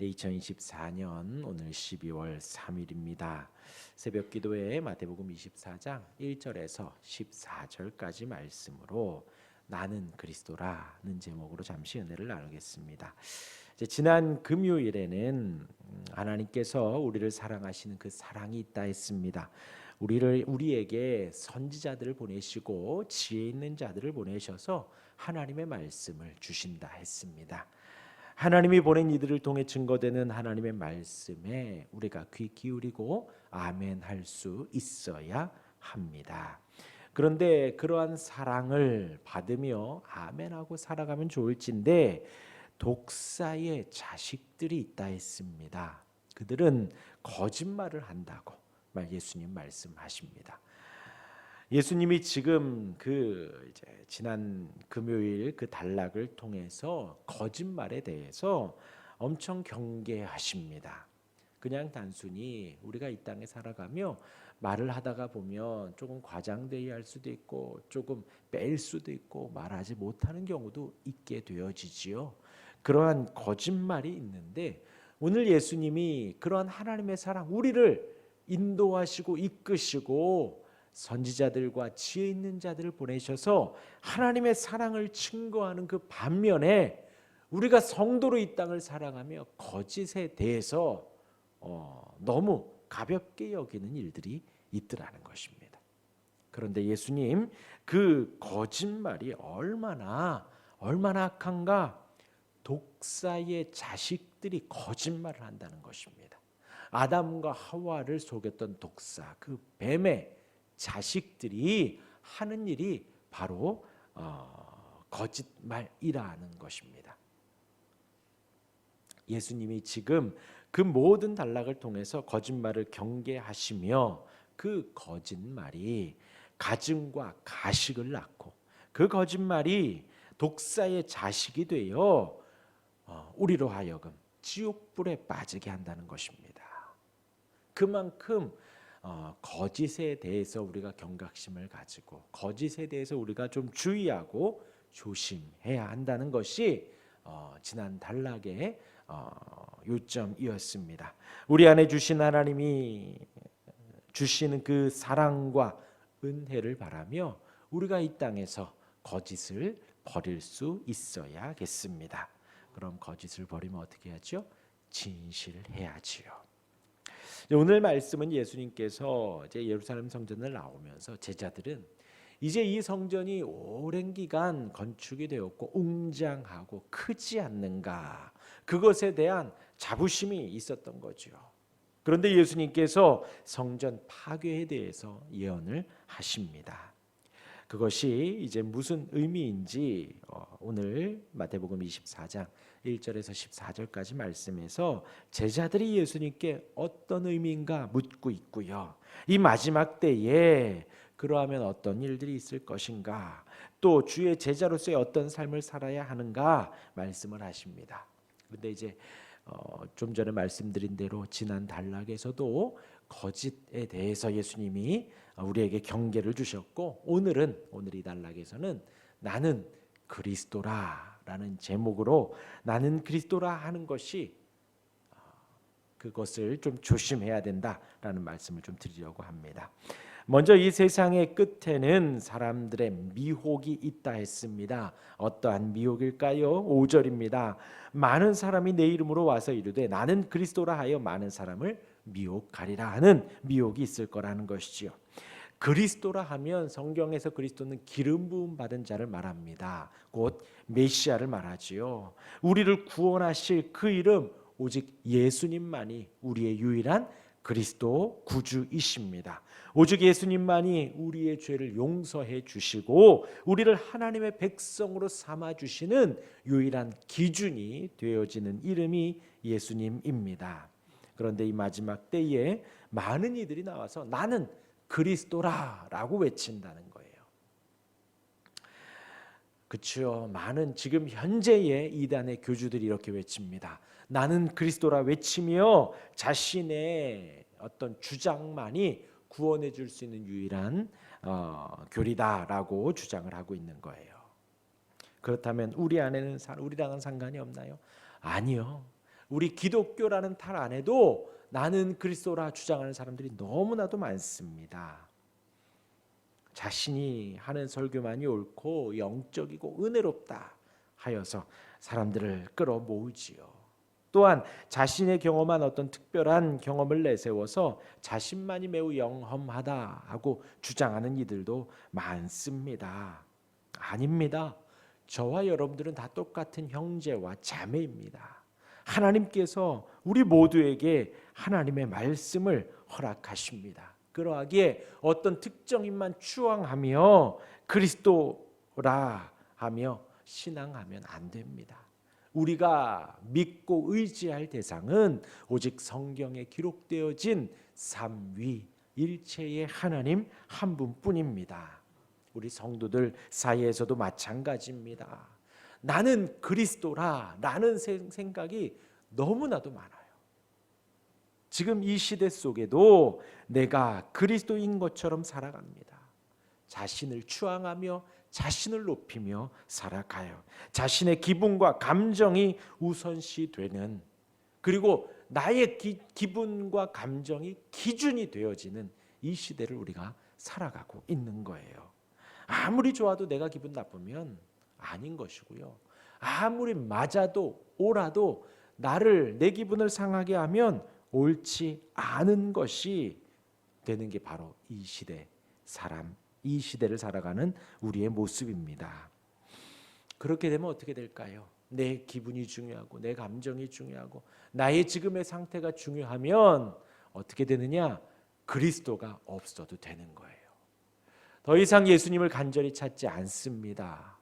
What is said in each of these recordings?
2024년 오늘 12월 3일입니다. 새벽 기도회 마태복음 24장 1절에서 14절까지 말씀으로 나는 그리스도라는 제목으로 잠시 은혜를 나누겠습니다. 지난 금요일에는 하나님께서 우리를 사랑하시는 그 사랑이 있다 했습니다. 우리에게 선지자들을 보내시고 지혜 있는 자들을 보내셔서 하나님의 말씀을 주신다 했습니다. 하나님이 보낸 이들을 통해 증거되는 하나님의 말씀에 우리가 귀 기울이고 아멘 할 수 있어야 합니다. 그런데 그러한 사랑을 받으며 아멘하고 살아가면 좋을진데 독사의 자식들이 있다 했습니다. 그들은 거짓말을 한다고 예수님 말씀하십니다. 예수님이 지금 지난 금요일 그 단락을 통해서 거짓말에 대해서 엄청 경계하십니다. 그냥 단순히 우리가 이 땅에 살아가며 말을 하다가 보면 조금 과장되게 할 수도 있고 조금 뺄 수도 있고 말하지 못하는 경우도 있게 되어지지요. 그러한 거짓말이 있는데 오늘 예수님이 그러한 하나님의 사랑, 우리를 인도하시고 이끄시고 선지자들과 지혜 있는 자들을 보내셔서 하나님의 사랑을 증거하는 그 반면에 우리가 성도로 이 땅을 살아가며 거짓에 대해서 너무 가볍게 여기는 일들이 있더라는 것입니다. 그런데 예수님 그 거짓말이 얼마나 악한가, 독사의 자식들이 거짓말을 한다는 것입니다. 아담과 하와를 속였던 독사, 그 뱀의 자식들이 하는 일이 바로 거짓말이라는 것입니다. 예수님이 지금 그 모든 단락을 통해서 거짓말을 경계하시며 그 거짓말이 가증과 가식을 낳고 그 거짓말이 독사의 자식이 되어 우리로 하여금 지옥불에 빠지게 한다는 것입니다. 그만큼 거짓에 대해서 우리가 경각심을 가지고 거짓에 대해서 우리가 좀 주의하고 조심해야 한다는 것이 지난 단락의 요점이었습니다. 우리 안에 주신 하나님이 주시는 그 사랑과 은혜를 바라며 우리가 이 땅에서 거짓을 버릴 수 있어야겠습니다. 그럼 거짓을 버리면 어떻게 하죠? 진실해야지요. 오늘 말씀은 예수님께서 이제 예루살렘 성전을 나오면서 제자들은 이제 이 성전이 오랜 기간 건축이 되었고 웅장하고 크지 않는가, 그것에 대한 자부심이 있었던 거죠. 그런데 예수님께서 성전 파괴에 대해서 예언을 하십니다. 그것이 이제 무슨 의미인지 오늘 마태복음 24장 1절에서 14절까지 말씀에서 제자들이 예수님께 어떤 의미인가 묻고 있고요. 이 마지막 때에 그러하면 어떤 일들이 있을 것인가, 또 주의 제자로서의 어떤 삶을 살아야 하는가 말씀을 하십니다. 그런데 이제 좀 전에 말씀드린 대로 지난 단락에서도 거짓에 대해서 예수님이 우리에게 경계를 주셨고 오늘 이 단락에서는 나는 그리스도라라는 제목으로 나는 그리스도라 하는 것이 그것을 좀 조심해야 된다라는 말씀을 좀 드리려고 합니다. 먼저 이 세상의 끝에는 사람들의 미혹이 있다 했습니다. 어떠한 미혹일까요? 5절입니다. 많은 사람이 내 이름으로 와서 이르되 나는 그리스도라 하여 많은 사람을 미혹하리라 하는 미혹이 있을 거라는 것이지요. 그리스도라 하면 성경에서 그리스도는 기름 부음 받은 자를 말합니다. 곧 메시아를 말하지요. 우리를 구원하실 그 이름 오직 예수님만이 우리의 유일한 그리스도 구주이십니다. 오직 예수님만이 우리의 죄를 용서해 주시고 우리를 하나님의 백성으로 삼아 주시는 유일한 기준이 되어지는 이름이 예수님입니다. 그런데 이 마지막 때에 많은 이들이 나와서 나는 그리스도라라고 외친다는 거예요. 그렇죠. 많은 지금 현재의 이단의 교주들이 이렇게 외칩니다. 나는 그리스도라 외치며 자신의 어떤 주장만이 구원해 줄 수 있는 유일한 교리다라고 주장을 하고 있는 거예요. 그렇다면 우리랑은 상관이 없나요? 아니요. 우리 기독교라는 탈 안에도 나는 그리스도라 주장하는 사람들이 너무나도 많습니다. 자신이 하는 설교만이 옳고 영적이고 은혜롭다 하여서 사람들을 끌어모으지요. 또한 자신의 경험한 어떤 특별한 경험을 내세워서 자신만이 매우 영험하다 하고 주장하는 이들도 많습니다. 아닙니다. 저와 여러분들은 다 똑같은 형제와 자매입니다. 하나님께서 우리 모두에게 하나님의 말씀을 허락하십니다. 그러하기에 어떤 특정인만 추앙하며 그리스도라 하며 신앙하면 안 됩니다. 우리가 믿고 의지할 대상은 오직 성경에 기록되어진 삼위일체의 하나님 한 분뿐입니다. 우리 성도들 사이에서도 마찬가지입니다. 나는 그리스도라 라는 생각이 너무나도 많아요. 지금 이 시대 속에도 내가 그리스도인 것처럼 살아갑니다. 자신을 추앙하며 자신을 높이며 살아가요. 자신의 기분과 감정이 우선시되는, 그리고 나의 기분과 감정이 기준이 되어지는 이 시대를 우리가 살아가고 있는 거예요. 아무리 좋아도 내가 기분 나쁘면 아닌 것이고요. 아무리 맞아도 옳아도 나를 내 기분을 상하게 하면 옳지 않은 것이 되는 게 바로 이 시대 사람, 이 시대를 살아가는 우리의 모습입니다. 그렇게 되면 어떻게 될까요? 내 기분이 중요하고 내 감정이 중요하고 나의 지금의 상태가 중요하면 어떻게 되느냐? 그리스도가 없어도 되는 거예요. 더 이상 예수님을 간절히 찾지 않습니다.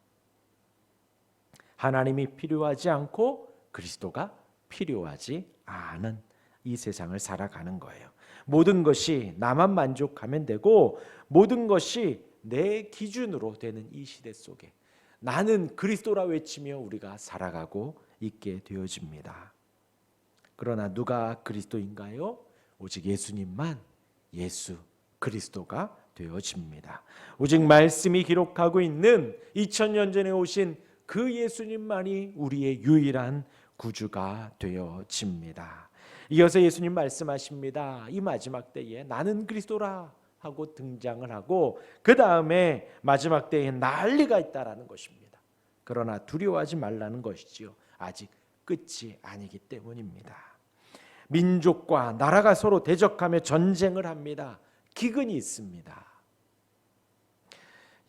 하나님이 필요하지 않고 그리스도가 필요하지 않은 이 세상을 살아가는 거예요. 모든 것이 나만 만족하면 되고 모든 것이 내 기준으로 되는 이 시대 속에 나는 그리스도라 외치며 우리가 살아가고 있게 되어집니다. 그러나 누가 그리스도인가요? 오직 예수님만 예수 그리스도가 되어집니다. 오직 말씀이 기록하고 있는 2000년 전에 오신 그 예수님만이 우리의 유일한 구주가 되어집니다. 이어서 예수님 말씀하십니다. 이 마지막 때에 나는 그리스도라 하고 등장을 하고 그 다음에 마지막 때에 난리가 있다라는 것입니다. 그러나 두려워하지 말라는 것이지요. 아직 끝이 아니기 때문입니다. 민족과 나라가 서로 대적하며 전쟁을 합니다. 기근이 있습니다.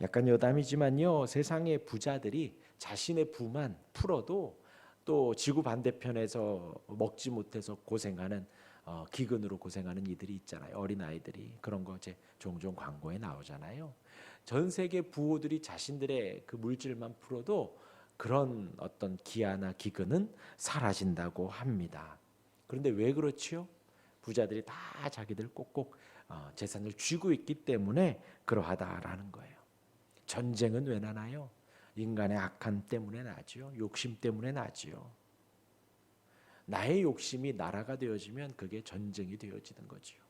약간 여담이지만요, 세상의 부자들이 자신의 부만 풀어도 또 지구 반대편에서 먹지 못해서 고생하는 기근으로 고생하는 이들이 있잖아요. 어린아이들이 그런 거 제 종종 광고에 나오잖아요. 전 세계 부호들이 자신들의 그 물질만 풀어도 그런 어떤 기아나 기근은 사라진다고 합니다. 그런데 왜 그렇지요? 부자들이 다 자기들 꼭꼭 재산을 쥐고 있기 때문에 그러하다라는 거예요. 전쟁은 왜 나나요? 인간의 악함 때문에 나지요. 욕심 때문에 나지요. 나의 욕심이 나라가 되어지면 그게 전쟁이 되어지는 거지요.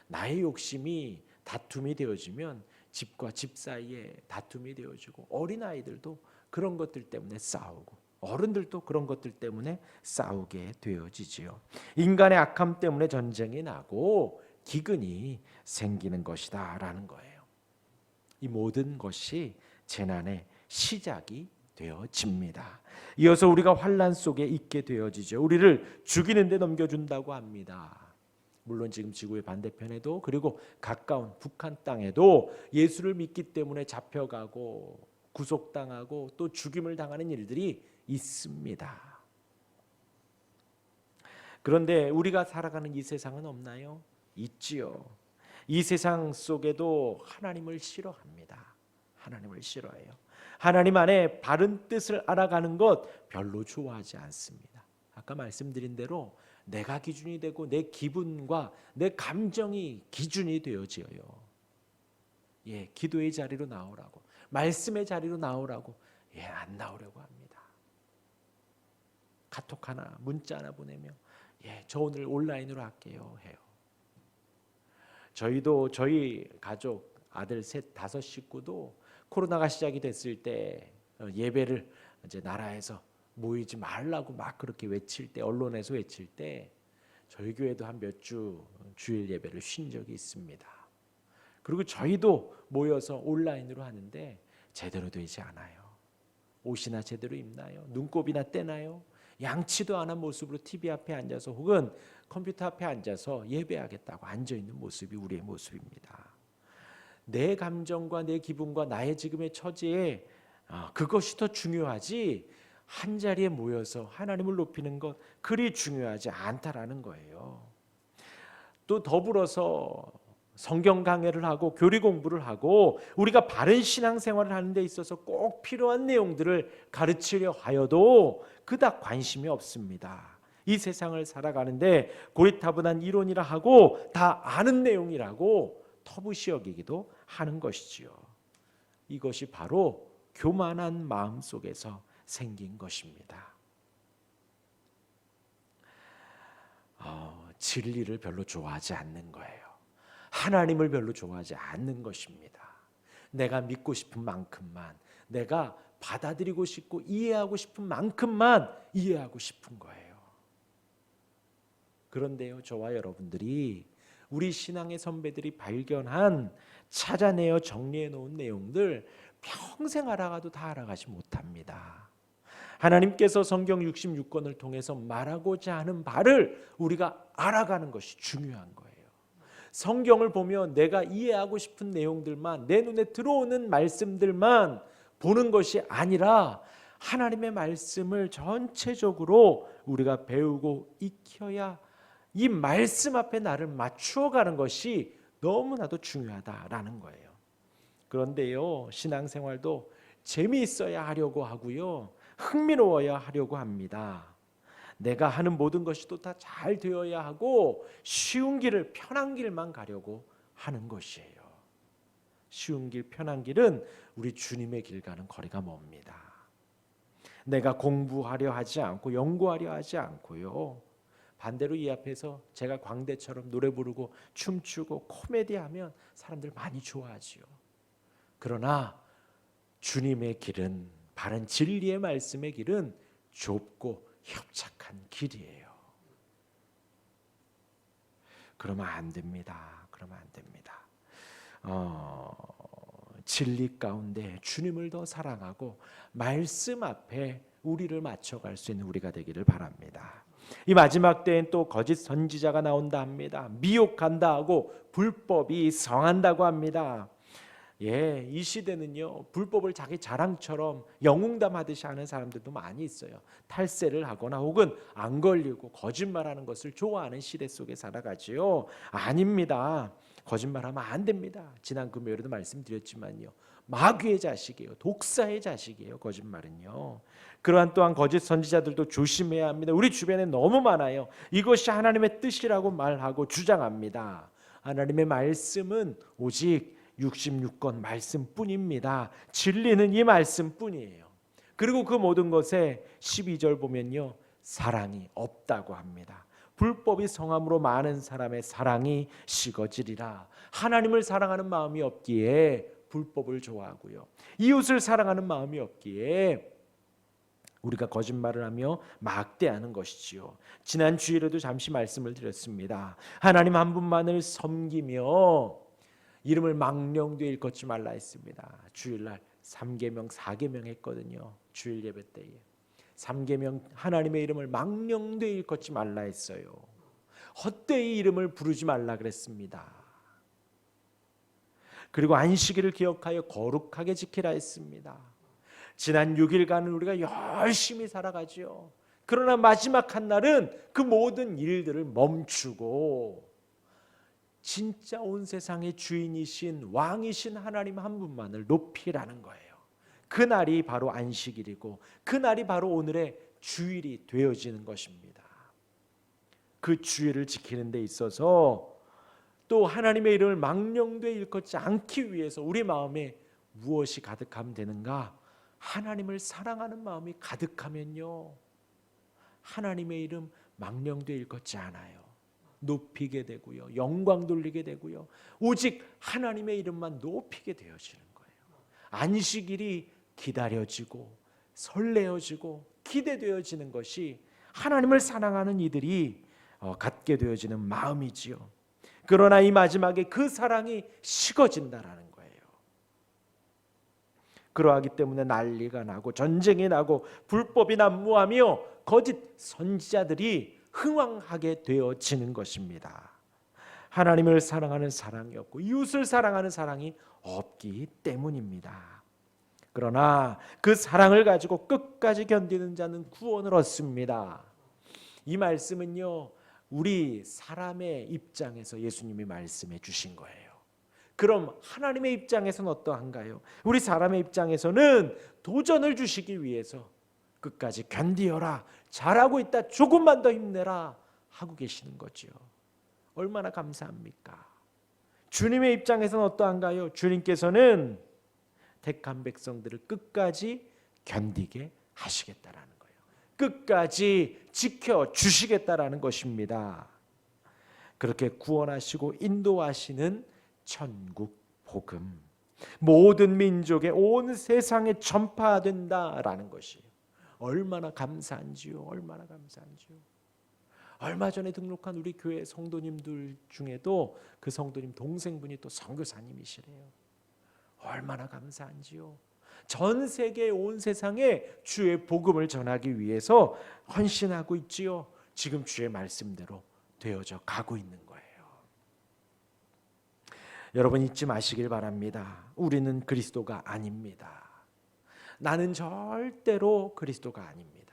나의 욕심이 다툼이 되어지면 집과 집 사이에 다툼이 되어지고 어린아이들도 그런 것들 때문에 싸우고 어른들도 그런 것들 때문에 싸우게 되어지지요. 인간의 악함 때문에 전쟁이 나고 기근이 생기는 것이다라는 거예요. 이 모든 것이 재난의 시작이 되어집니다. 이어서 우리가 환난 속에 있게 되어지죠. 우리를 죽이는 데 넘겨준다고 합니다. 물론 지금 지구의 반대편에도 그리고 가까운 북한 땅에도 예수를 믿기 때문에 잡혀가고 구속당하고 또 죽임을 당하는 일들이 있습니다. 그런데 우리가 살아가는 이 세상은 없나요? 있지요. 이 세상 속에도 하나님을 싫어합니다. 하나님을 싫어해요. 하나님 안에 바른 뜻을 알아가는 것 별로 좋아하지 않습니다. 아까 말씀드린 대로 내가 기준이 되고 내 기분과 내 감정이 기준이 되어져요. 예, 기도의 자리로 나오라고, 말씀의 자리로 나오라고, 예, 안 나오려고 합니다. 카톡 하나, 문자 하나 보내며, 예, 저 오늘 온라인으로 할게요 해요. 저희도 저희 가족 아들 셋, 5 식구도 코로나가 시작이 됐을 때 예배를 이제 나라에서 모이지 말라고 막 그렇게 외칠 때, 언론에서 외칠 때 저희 교회도 한 몇 주 주일 예배를 쉰 적이 있습니다. 그리고 저희도 모여서 온라인으로 하는데 제대로 되지 않아요. 옷이나 제대로 입나요? 눈곱이나 떼나요? 양치도 안 한 모습으로 TV 앞에 앉아서 혹은 컴퓨터 앞에 앉아서 예배하겠다고 앉아있는 모습이 우리의 모습입니다. 내 감정과 내 기분과 나의 지금의 처지에 그것이 더 중요하지 한자리에 모여서 하나님을 높이는 것 그리 중요하지 않다라는 거예요. 또 더불어서 성경 강해를 하고 교리 공부를 하고 우리가 바른 신앙생활을 하는 데 있어서 꼭 필요한 내용들을 가르치려 하여도 그닥 관심이 없습니다. 이 세상을 살아가는데 고리타분한 이론이라 하고 다 아는 내용이라고 터부시 여기기도 하는 것이지요. 이것이 바로 교만한 마음 속에서 생긴 것입니다. 진리를 별로 좋아하지 않는 거예요. 하나님을 별로 좋아하지 않는 것입니다. 내가 믿고 싶은 만큼만, 내가 받아들이고 싶고 이해하고 싶은 만큼만 이해하고 싶은 거예요. 그런데요, 저와 여러분들이 우리 신앙의 선배들이 발견한 찾아내어 정리해 놓은 내용들 평생 알아가도 다 알아가지 못합니다. 하나님께서 성경 66권을 통해서 말하고자 하는 바를 우리가 알아가는 것이 중요한 거예요. 성경을 보면 내가 이해하고 싶은 내용들만, 내 눈에 들어오는 말씀들만 보는 것이 아니라 하나님의 말씀을 전체적으로 우리가 배우고 익혀야 이 말씀 앞에 나를 맞추어 가는 것이 너무나도 중요하다라는 거예요. 그런데요, 신앙생활도 재미있어야 하려고 하고요, 흥미로워야 하려고 합니다. 내가 하는 모든 것이 또 다 잘 되어야 하고 쉬운 길을, 편한 길만 가려고 하는 것이에요. 쉬운 길, 편한 길은 우리 주님의 길과는 거리가 멉니다. 내가 공부하려 하지 않고 연구하려 하지 않고요, 반대로 이 앞에서 제가 광대처럼 노래 부르고 춤추고 코미디하면 사람들 많이 좋아하지요. 그러나 주님의 길은, 바른 진리의 말씀의 길은 좁고 협착한 길이에요. 그러면 안 됩니다. 그러면 안 됩니다. 진리 가운데 주님을 더 사랑하고 말씀 앞에 우리를 맞춰갈 수 있는 우리가 되기를 바랍니다. 이 마지막 때엔 또 거짓 선지자가 나온다 합니다. 미혹한다 하고 불법이 성한다고 합니다. 이 시대는요, 불법을 자기 자랑처럼 영웅담하듯이 하는 사람들도 많이 있어요. 탈세를 하거나 혹은 안 걸리고 거짓말하는 것을 좋아하는 시대 속에 살아가지요. 아닙니다. 거짓말하면 안 됩니다. 지난 금요일에도 말씀드렸지만요, 마귀의 자식이에요. 독사의 자식이에요. 거짓말은요. 그러한 또한 거짓 선지자들도 조심해야 합니다. 우리 주변에 너무 많아요. 이것이 하나님의 뜻이라고 말하고 주장합니다. 하나님의 말씀은 오직 66권 말씀뿐입니다. 진리는 이 말씀뿐이에요. 그리고 그 모든 것에 12절 보면요, 사랑이 없다고 합니다. 불법이 성함으로 많은 사람의 사랑이 식어지리라. 하나님을 사랑하는 마음이 없기에 불법을 좋아하고요, 이웃을 사랑하는 마음이 없기에 우리가 거짓말을 하며 막대하는 것이지요. 지난 주일에도 잠시 말씀을 드렸습니다. 하나님 한 분만을 섬기며 이름을 망령되이 일컫지 말라 했습니다. 주일날 3계명 4계명 했거든요. 주일 예배 때에 3계명 하나님의 이름을 망령되이 일컫지 말라 했어요. 헛되이 이름을 부르지 말라 그랬습니다. 그리고 안식일을 기억하여 거룩하게 지키라 했습니다. 지난 6일간은 우리가 열심히 살아가죠. 그러나 마지막 한 날은 그 모든 일들을 멈추고 진짜 온 세상의 주인이신 왕이신 하나님 한 분만을 높이라는 거예요. 그날이 바로 안식일이고 그날이 바로 오늘의 주일이 되어지는 것입니다. 그 주일을 지키는 데 있어서 또 하나님의 이름을 망령되이 일컫지 않기 위해서 우리 마음에 무엇이 가득하면 되는가? 하나님을 사랑하는 마음이 가득하면요, 하나님의 이름 망령되이 일컫지 않아요. 높이게 되고요, 영광 돌리게 되고요, 오직 하나님의 이름만 높이게 되어지는 거예요. 안식일이 기다려지고 설레어지고 기대되어지는 것이 하나님을 사랑하는 이들이 갖게 되어지는 마음이지요. 그러나 이 마지막에 그 사랑이 식어진다라는 거예요. 그러하기 때문에 난리가 나고 전쟁이 나고 불법이 난무하며 거짓 선지자들이 흥왕하게 되어지는 것입니다. 하나님을 사랑하는 사랑이 없고 이웃을 사랑하는 사랑이 없기 때문입니다. 그러나 그 사랑을 가지고 끝까지 견디는 자는 구원을 얻습니다. 이 말씀은요, 우리 사람의 입장에서 예수님이 말씀해 주신 거예요. 그럼 하나님의 입장에서는 어떠한가요? 우리 사람의 입장에서는 도전을 주시기 위해서 끝까지 견디어라, 잘하고 있다, 조금만 더 힘내라 하고 계시는 거죠. 얼마나 감사합니까? 주님의 입장에서는 어떠한가요? 주님께서는 택한 백성들을 끝까지 견디게 하시겠다라는 거예요. 끝까지 지켜주시겠다라는 것입니다. 그렇게 구원하시고 인도하시는 천국 복음, 모든 민족의 온 세상에 전파된다라는 것이에요. 얼마나 감사한지요. 얼마나 감사한지요. 얼마 전에 등록한 우리 교회 성도님들 중에도 그 성도님 동생분이 또 선교사님이시래요. 얼마나 감사한지요. 전 세계 온 세상에 주의 복음을 전하기 위해서 헌신하고 있지요. 지금 주의 말씀대로 되어져 가고 있는 거예요. 여러분 잊지 마시길 바랍니다. 우리는 그리스도가 아닙니다. 나는 절대로 그리스도가 아닙니다.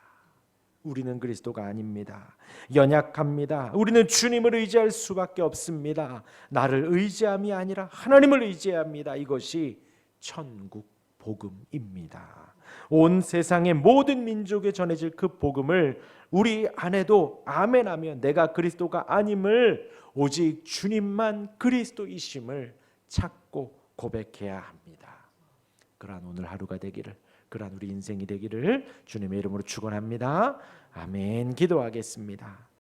우리는 그리스도가 아닙니다. 연약합니다. 우리는 주님을 의지할 수밖에 없습니다. 나를 의지함이 아니라 하나님을 의지합니다. 이것이 천국 복음입니다. 온 세상의 모든 민족에 전해질 그 복음을 우리 안에도 아멘하며 내가 그리스도가 아님을 오직 주님만 그리스도이심을 찾고 고백해야 합니다. 그러한 오늘 하루가 되기를, 그러한 우리 인생이 되기를 주님의 이름으로 축원합니다. 아멘. 기도하겠습니다.